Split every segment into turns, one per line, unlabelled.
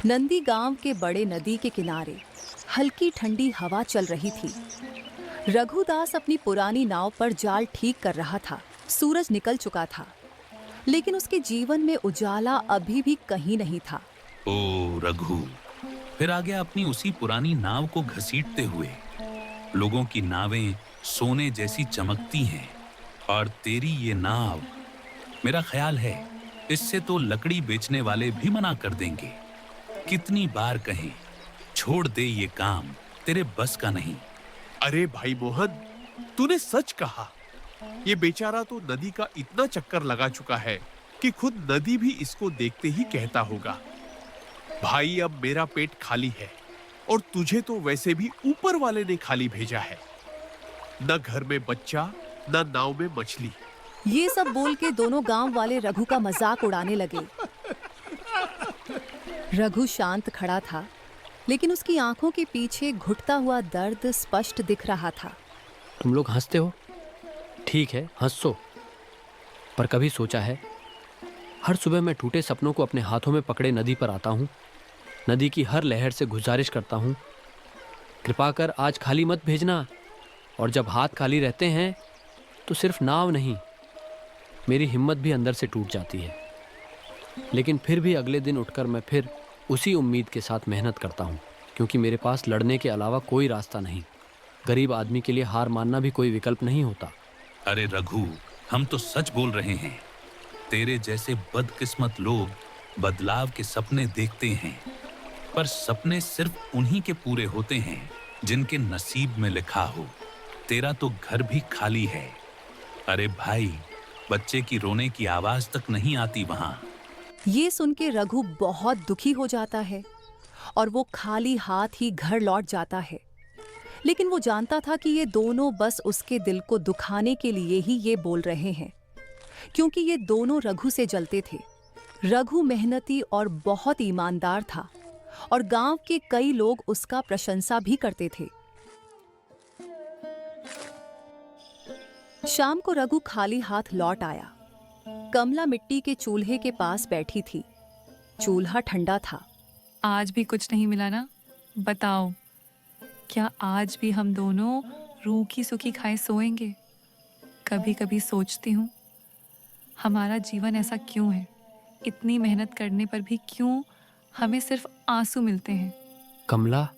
नंदी गांव के बड़े नदी के किनारे हल्की ठंडी हवा चल रही थी। रघुदास अपनी पुरानी नाव पर जाल ठीक कर रहा था। सूरज निकल चुका था, लेकिन उसके जीवन में उजाला अभी भी कहीं नहीं था।
ओ रघु, फिर आ गया अपनी उसी पुरानी नाव को घसीटते हुए। लोगों की नावें सोने जैसी चमकती हैं और तेरी ये नाव, मेरा ख्याल है इससे तो लकड़ी बेचने वाले भी मना कर देंगे। कितनी बार कहें छोड़ दे ये काम, तेरे बस का नहीं।
अरे भाई मोहन, तूने सच कहा। ये बेचारा तो नदी का इतना चक्कर लगा चुका है कि खुद नदी भी इसको देखते ही कहता होगा, भाई अब मेरा पेट खाली है और तुझे तो वैसे भी ऊपर वाले ने खाली भेजा है। न घर में बच्चा, न नाव में मछली।
ये सब बोल के दोनों गांव वाले रघु का मजाक उड़ाने लगे। रघु शांत खड़ा था, लेकिन उसकी आंखों के पीछे घुटता हुआ दर्द स्पष्ट दिख रहा था।
तुम लोग हंसते हो, ठीक है हंसो, पर कभी सोचा है? हर सुबह मैं टूटे सपनों को अपने हाथों में पकड़े नदी पर आता हूँ। नदी की हर लहर से गुजारिश करता हूँ, कृपा कर आज खाली मत भेजना। और जब हाथ खाली रहते हैं तो सिर्फ नाव नहीं, मेरी हिम्मत भी अंदर से टूट जाती है। लेकिन फिर भी अगले दिन उठकर मैं फिर उसी उम्मीद के साथ मेहनत करता हूँ, क्योंकि मेरे पास लड़ने के अलावा कोई रास्ता नहीं। गरीब आदमी के लिए हार मानना भी कोई विकल्प नहीं होता।
अरे रघु, हम तो सच बोल रहे हैं। तेरे जैसे बदकिस्मत लोग बदलाव के सपने देखते हैं, पर सपने सिर्फ उन्हीं के पूरे होते हैं जिनके नसीब में लिखा हो। तेरा तो घर भी खाली है। अरे भाई, बच्चे की रोने की आवाज तक नहीं आती वहां।
ये सुन के रघु बहुत दुखी हो जाता है और वो खाली हाथ ही घर लौट जाता है। लेकिन वो जानता था कि ये दोनों बस उसके दिल को दुखाने के लिए ही ये बोल रहे हैं, क्योंकि ये दोनों रघु से जलते थे। रघु मेहनती और बहुत ईमानदार था और गांव के कई लोग उसका प्रशंसा भी करते थे। शाम को रघु खाली हाथ लौट आया। कमला मिट्टी के चूल्हे के पास बैठी थी। चूल्हा ठंडा था।
आज भी कुछ नहीं मिला ना? बताओ, क्या आज भी हम दोनों रूखी सूखी खाए सोएंगे? कभी कभी सोचती हूँ, हमारा जीवन ऐसा क्यों है? इतनी मेहनत करने पर भी क्यों हमें सिर्फ आंसू मिलते हैं?
कमला,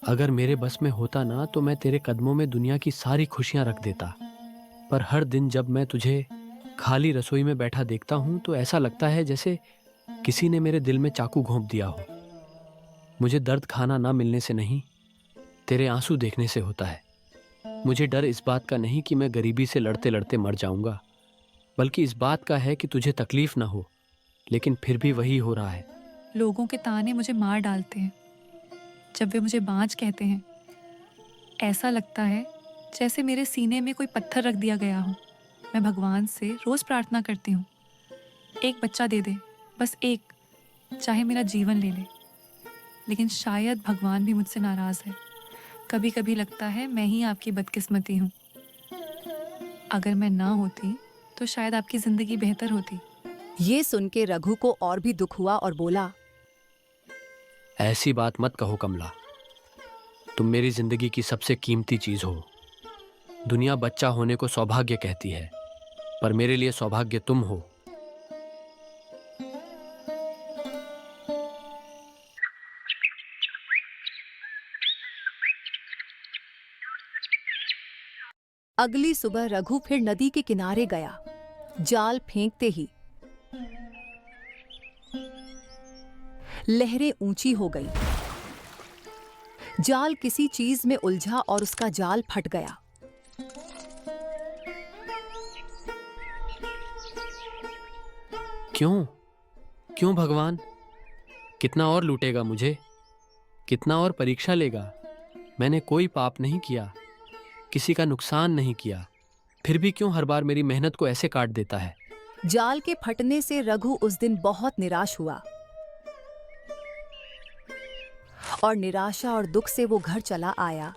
अगर मेरे बस में होता ना तो मैं तेरे कदमों में दुनिया की सारी खुशियां रख देता। पर हर दिन जब मैं तुझे खाली रसोई में बैठा देखता हूं तो ऐसा लगता है जैसे किसी ने मेरे दिल में चाकू घोंप दिया हो। मुझे दर्द खाना ना मिलने से नहीं, तेरे आंसू देखने से होता है। मुझे डर इस बात का नहीं कि मैं गरीबी से लड़ते लड़ते मर जाऊंगा, बल्कि इस बात का है कि तुझे तकलीफ ना हो। लेकिन फिर भी वही हो रहा है।
लोगों के ताने मुझे मार डालते हैं। जब वे मुझे बांझ कहते हैं, ऐसा लगता है जैसे मेरे सीने में कोई पत्थर रख दिया गया हो। मैं भगवान से रोज प्रार्थना करती हूँ, एक बच्चा दे दे, बस एक, चाहे मेरा जीवन ले ले। लेकिन शायद भगवान भी मुझसे नाराज है। कभी कभी लगता है मैं ही आपकी बदकिस्मती हूँ। अगर मैं ना होती तो शायद आपकी जिंदगी बेहतर होती।
ये सुन के रघु को और भी दुख हुआ और बोला,
ऐसी बात मत कहो कमला, तुम मेरी जिंदगी की सबसे कीमती चीज हो। दुनिया बच्चा होने को सौभाग्य कहती है, पर मेरे लिए सौभाग्य तुम हो।
अगली सुबह रघु फिर नदी के किनारे गया। जाल फेंकते ही लहरें ऊंची हो गई। जाल किसी चीज में उलझा और उसका जाल फट गया।
क्यों? क्यों भगवान? कितना और लूटेगा मुझे? कितना और परीक्षा लेगा? मैंने कोई पाप नहीं किया, किसी का नुकसान नहीं किया, फिर भी क्यों हर बार मेरी मेहनत को ऐसे काट देता है?
जाल के फटने से रघु उस दिन बहुत निराश हुआ और निराशा और दुख से वो घर चला आया।